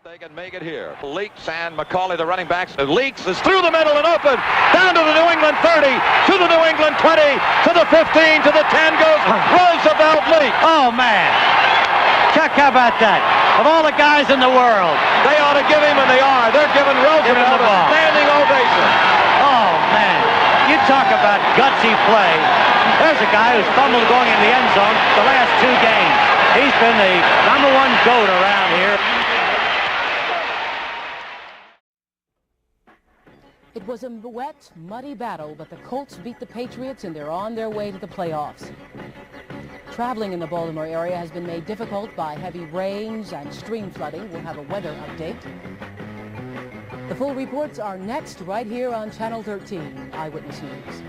They can make it here. Leaks and McCauley, the running backs. Leaks is through the middle and open. Down to the New England 30, to the New England 20, to the 15, to the 10 goes Roosevelt Leaks. Oh, man. Chuck, how about that? Of all the guys in the world. They ought to give him, and they are. They're giving Roosevelt a standing ovation. Oh, man. You talk about gutsy play. There's a guy who's fumbled going in the end zone the last 2 games. He's been the #1 GOAT around here. It was a wet, muddy battle, but the Colts beat the Patriots and they're on their way to the playoffs. Traveling in the Baltimore area has been made difficult by heavy rains and stream flooding. We'll have a weather update. The full reports are next right here on Channel 13, Eyewitness News.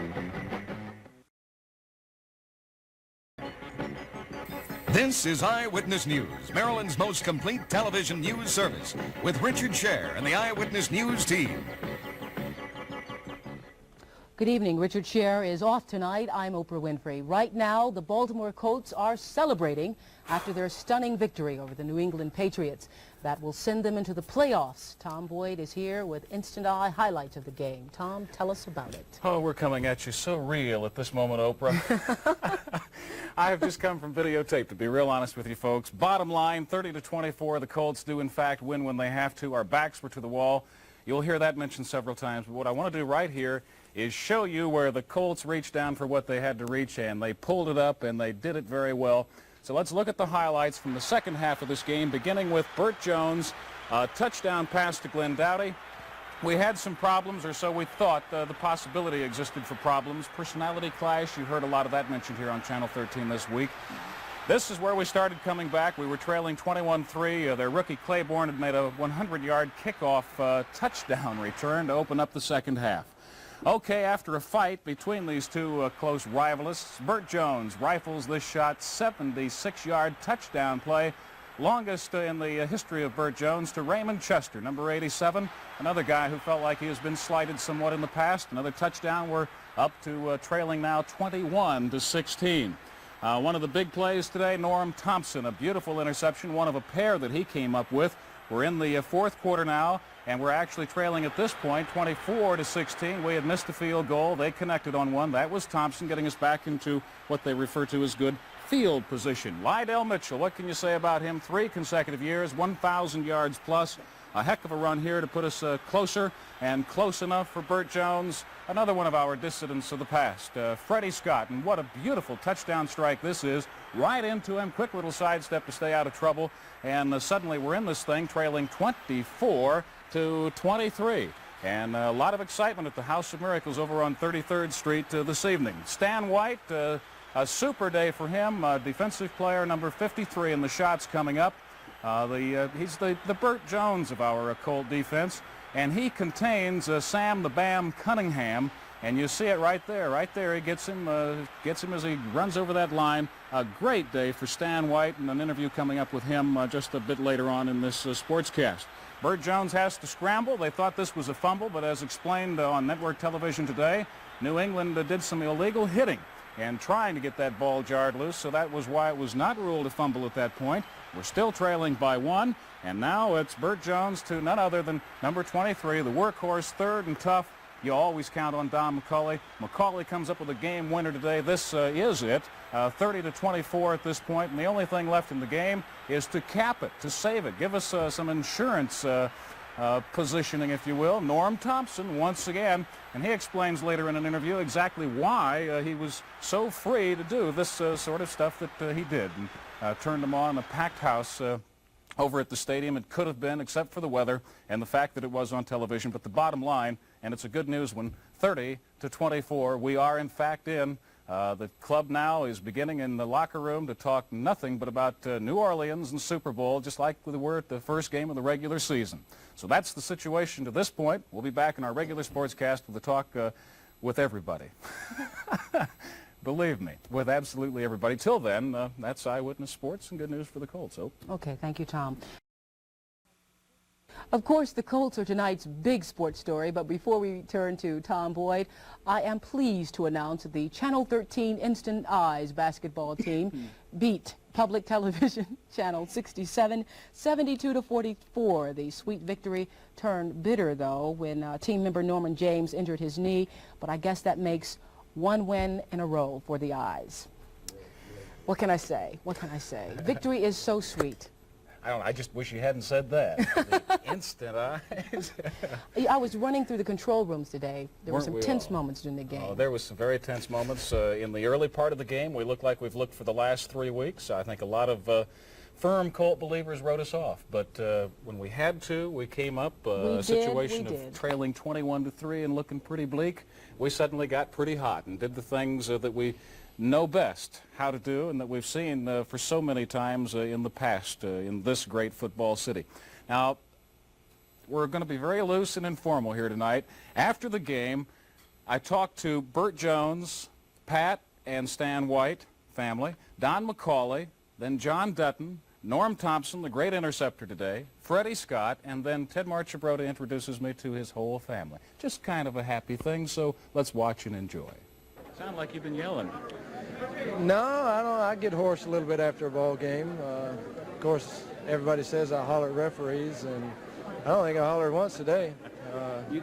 This is Eyewitness News, Maryland's most complete television news service, with Richard Scher and the Eyewitness News team. Good evening. Richard Scher is off tonight. I'm Oprah Winfrey. Right now, the Baltimore Colts are celebrating after their stunning victory over the New England Patriots. That will send them into the playoffs. Tom Boyd is here with instant eye highlights of the game. Tom, tell us about it. Oh, we're coming at you so real at this moment, Oprah. I have just come from videotape, to be real honest with you folks. Bottom line, 30-24, the Colts do in fact win when they have to. Our backs were to the wall. You'll hear that mentioned several times, but what I want to do right here is show you where the Colts reached down for what they had to reach, and they pulled it up, and they did it very well. So let's look at the highlights from the second half of this game, beginning with Burt Jones, a touchdown pass to Glenn Dowdy. We had some problems, or so we thought. The possibility existed for problems. Personality clash, you heard a lot of that mentioned here on Channel 13 this week. This is where we started coming back. We were trailing 21-3. Their rookie Claiborne had made a 100-yard kickoff touchdown return to open up the second half. Okay, after a fight between these two close rivalists, Burt Jones rifles this shot, 76-yard touchdown play, longest in the history of Burt Jones, to Raymond Chester, number 87, another guy who felt like he has been slighted somewhat in the past. Another touchdown. We're up to trailing now 21-16. One of the big plays today, Norm Thompson, a beautiful interception, one of a pair that he came up with. We're in the fourth quarter now, and we're actually trailing at this point 24-16. We had missed a field goal. They connected on one. That was Thompson getting us back into what they refer to as good field position. Lydell Mitchell, what can you say about him? 3 consecutive years, 1,000 yards plus. A heck of a run here to put us closer and close enough for Burt Jones. Another one of our dissidents of the past, Freddie Scott. And what a beautiful touchdown strike this is. Right into him, quick little sidestep to stay out of trouble. And suddenly we're in this thing trailing 24-23. And a lot of excitement at the House of Miracles over on 33rd Street this evening. Stan White, a super day for him, defensive player number 53 in the shots coming up. He's the Burt Jones of our Colt defense, and he contains Sam the Bam Cunningham, and you see it right there. Right there, he gets him as he runs over that line. A great day for Stan White, and an interview coming up with him just a bit later on in this sportscast. Burt Jones has to scramble. They thought this was a fumble, but as explained on network television today, New England did some illegal hitting and trying to get that ball jarred loose, so that was why it was not ruled a fumble at that point. We're still trailing by 1, and now it's Burt Jones to none other than number 23, the workhorse, third and tough. You always count on Don McCauley. McCauley comes up with a game winner today. This is it, 30-24 at this point, and the only thing left in the game is to cap it, to save it, give us some insurance positioning, if you will. Norm Thompson once again, and he explains later in an interview exactly why he was so free to do this sort of stuff that he did, and turned them on in a packed house over at the stadium. It could have been, except for the weather and the fact that it was on television. But the bottom line, and it's a good news one, 30-24, we are in fact in. The club now is beginning in the locker room to talk nothing but about New Orleans and Super Bowl, just like we were at the first game of the regular season. So that's the situation to this point. We'll be back in our regular sportscast with the talk with everybody. Believe me, with absolutely everybody. Till then, that's Eyewitness Sports and good news for the Colts. Okay, thank you, Tom. Of course, the Colts are tonight's big sports story, but before we turn to Tom Boyd, I am pleased to announce that the Channel 13 Instant Eyes basketball team beat Public Television Channel 67, 72-44. The sweet victory turned bitter, though, when team member Norman James injured his knee, but I guess that makes one win in a row for the Eyes. What can I say? What can I say? Victory is so sweet. I just wish you hadn't said that. The instant eyes. I was running through the control rooms today. There were some tense moments during the game. Oh, there was some very tense moments. In the early part of the game, we looked like we've looked for the last 3 weeks. I think a lot of firm Colt believers wrote us off. But when we had to, we came up a situation of trailing 21-3 and looking pretty bleak. We suddenly got pretty hot and did the things that we know best how to do and that we've seen for so many times in the past in this great football city. Now, we're going to be very loose and informal here tonight. After the game, I talked to Bert Jones, Pat and Stan White family, Don McCauley, then John Dutton, Norm Thompson, the great interceptor today, Freddie Scott, and then Ted Marchibroda introduces me to his whole family. Just kind of a happy thing, so let's watch and enjoy. Sound like you've been yelling. No, I don't. I get hoarse a little bit after a ball game. Of course, everybody says I holler at referees, and I don't think I hollered once today.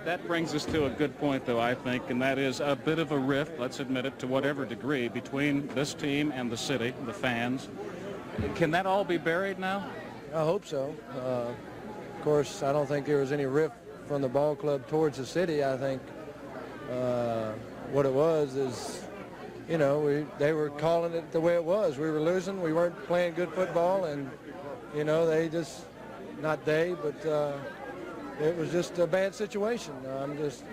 That brings us to a good point, though, I think, and that is a bit of a rift, let's admit it, to whatever degree, between this team and the city, the fans. Can that all be buried now? I hope so. Of course, I don't think there was any rift from the ball club towards the city. I think what it was is, you know, they were calling it the way it was. We were losing. We weren't playing good football, and, you know, they just, not they, but it was just a bad situation.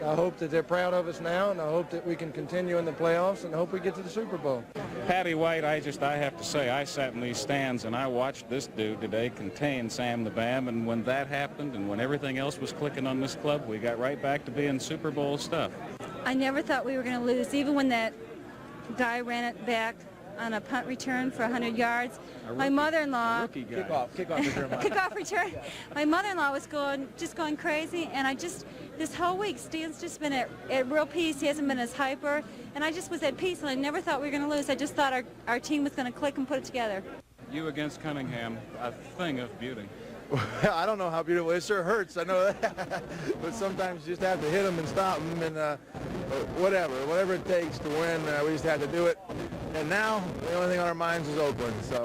I hope that they're proud of us now, and I hope that we can continue in the playoffs, and I hope we get to the Super Bowl. Patty White, I have to say, I sat in these stands and I watched this dude today contain Sam the Bam, and when that happened and when everything else was clicking on this club, we got right back to being Super Bowl stuff. I never thought we were going to lose, even when that guy ran it back on a punt return for 100 yards. My mother-in-law, kickoff return. My mother-in-law was just going crazy, and this whole week, Stan's just been at real peace. He hasn't been as hyper, and I just was at peace, and I never thought we were going to lose. I just thought our team was going to click and put it together. You against Cunningham, a thing of beauty. I don't know how beautiful. It sure hurts, I know that. But sometimes you just have to hit them and stop them, and whatever it takes to win, we just had to do it. And now the only thing on our minds is Oakland, so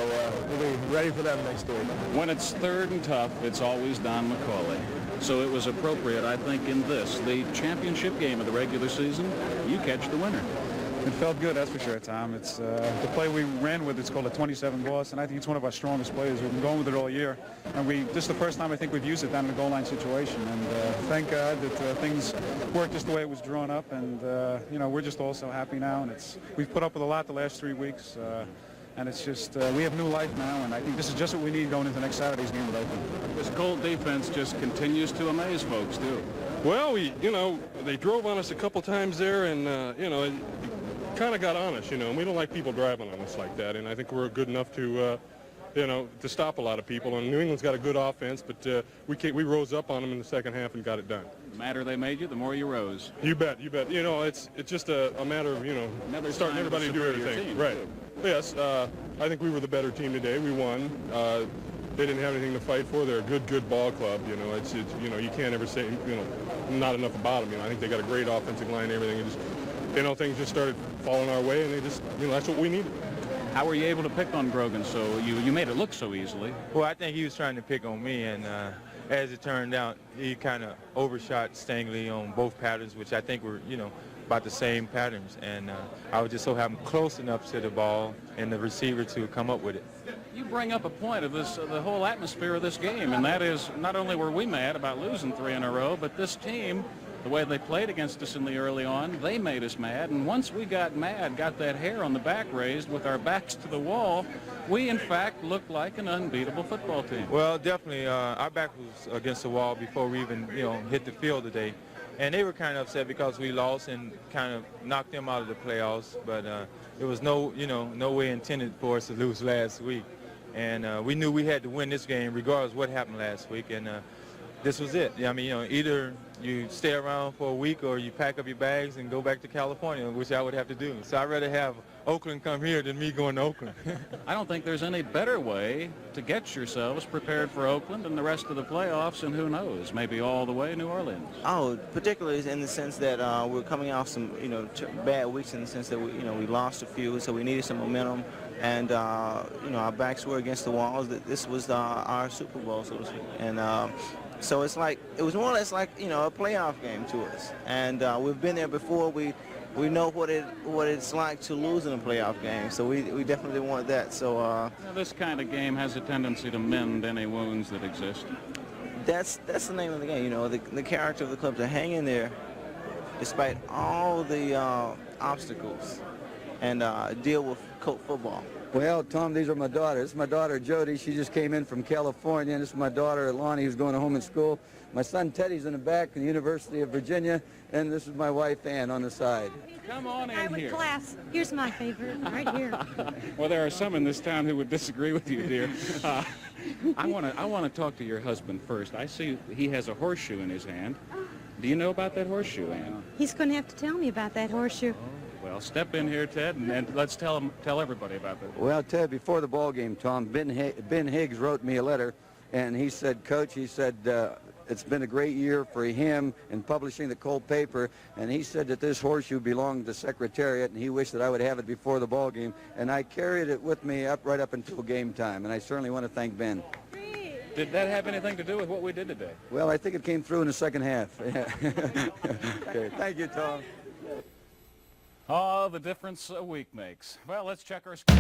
we'll be ready for them next week. When it's third and tough, it's always Don McCauley. So it was appropriate, I think, in this, the championship game of the regular season, you catch the winner. It felt good, that's for sure, Tom. It's the play we ran with. It's called a 27 boss, and I think it's one of our strongest plays. We've been going with it all year, and this is the first time I think we've used it down in the goal line situation. And thank God that things worked just the way it was drawn up, and you know, we're just all so happy now. And we've put up with a lot the last 3 weeks, and it's just we have new life now, and I think this is just what we need going into next Saturday's game with Oakland. This Colt defense just continues to amaze folks too. Well, they drove on us a couple times there, and you know, kind of got on us, you know, and we don't like people driving on us like that, and I think we're good enough to, you know, to stop a lot of people. And New England's got a good offense, but we rose up on them in the second half and got it done. The madder they made you, the more you rose. You bet, you bet. You know, it's just a matter of, you know, starting everybody to do everything. Team, right. Too. Yes, I think we were the better team today. We won. They didn't have anything to fight for. They're a good ball club. You know, it's you know, you can't ever say, you know, not enough about them. You know, I think they got a great offensive line and everything. And just, you know, things just started falling our way, and they just, you know, that's what we needed. How were you able to pick on Grogan so you made it look so easily? Well, I think he was trying to pick on me, and as it turned out, he kind of overshot Stangley on both patterns, which I think were, you know, about the same patterns. And I was just so having close enough to the ball and the receiver to come up with it. You bring up a point of this, the whole atmosphere of this game, and that is not only were we mad about losing 3 in a row, but this team, the way they played against us in the early on, they made us mad. And once we got mad, got that hair on the back raised with our backs to the wall, we, in fact, looked like an unbeatable football team. Well, definitely, our back was against the wall before we even, you know, hit the field today. And they were kind of upset because we lost and kind of knocked them out of the playoffs. But it was no way intended for us to lose last week. And we knew we had to win this game regardless of what happened last week. And this was it. I mean, either you stay around for a week or you pack up your bags and go back to California, which I would have to do. So I'd rather have Oakland come here than me going to Oakland. I don't think there's any better way to get yourselves prepared for Oakland and the rest of the playoffs, and who knows, maybe all the way New Orleans. Oh, particularly in the sense that we're coming off some, bad weeks in the sense that we lost a few, so we needed some momentum, and our backs were against the walls. This was our Super Bowl, so to speak, and so it was more or less like a playoff game to us, and we've been there before. We know what it's like to lose in a playoff game, so we definitely want that. So now this kind of game has a tendency to mend any wounds that exist. That's the name of the game. The character of the club to hang in there despite all the obstacles and deal with Colt football. Well, Tom, these are my daughters. This is my daughter, Jody. She just came in from California. And this is my daughter, Lonnie, who's going home in school. My son, Teddy's in the back at the University of Virginia. And this is my wife, Ann, on the side. Come on in here. Class. Here's my favorite, right here. Well, there are some in this town who would disagree with you, dear. I want to talk to your husband first. I see he has a horseshoe in his hand. Do you know about that horseshoe, Ann? He's going to have to tell me about that horseshoe. Well, step in here, Ted, and let's tell everybody about that. Well, Ted, before the ball game, Tom, Ben Higgs wrote me a letter, and he said, Coach, he said, it's been a great year for him in publishing the Colt paper, and he said that this horseshoe belonged to Secretariat, and he wished that I would have it before the ball game, and I carried it with me right up until game time, and I certainly want to thank Ben. Did that have anything to do with what we did today? Well, I think it came through in the second half. Okay, thank you, Tom. Oh, the difference a week makes. Well, let's check our score.